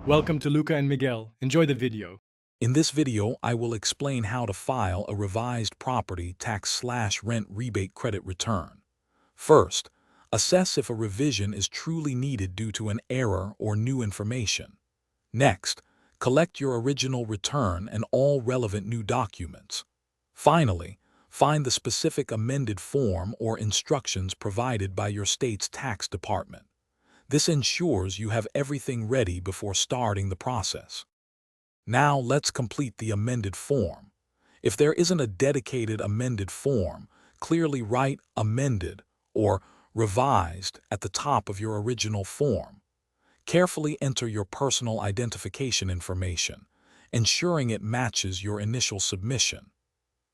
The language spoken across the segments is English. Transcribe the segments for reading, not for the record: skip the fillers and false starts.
Welcome to Luca and Miguel. Enjoy the video. In this video, I will explain how to file a revised property tax/rent rebate credit return. First, assess if a revision is truly needed due to an error or new information. Next, collect your original return and all relevant new documents. Finally, find the specific amended form or instructions provided by your state's tax department. This ensures you have everything ready before starting the process. Now let's complete the amended form. If there isn't a dedicated amended form, clearly write amended or revised at the top of your original form. Carefully enter your personal identification information, ensuring it matches your initial submission.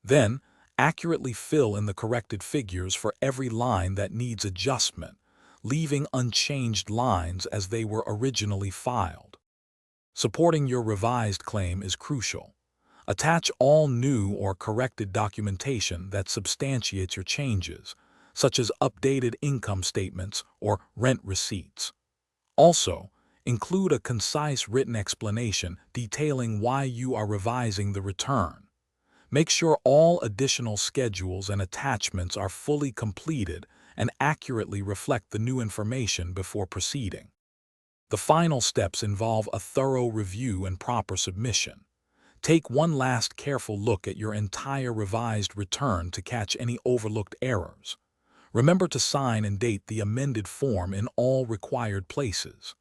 Then, accurately fill in the corrected figures for every line that needs adjustment, leaving unchanged lines as they were originally filed. Supporting your revised claim is crucial. Attach all new or corrected documentation that substantiates your changes, such as updated income statements or rent receipts. Also, include a concise written explanation detailing why you are revising the return. Make sure all additional schedules and attachments are fully completed and accurately reflect the new information before proceeding. The final steps involve a thorough review and proper submission. Take one last careful look at your entire revised return to catch any overlooked errors. Remember to sign and date the amended form in all required places.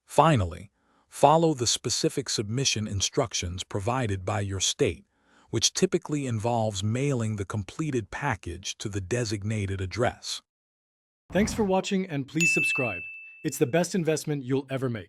Finally, follow the specific submission instructions provided by your state, which typically involves mailing the completed package to the designated address. Thanks for watching and please subscribe. It's the best investment you'll ever make.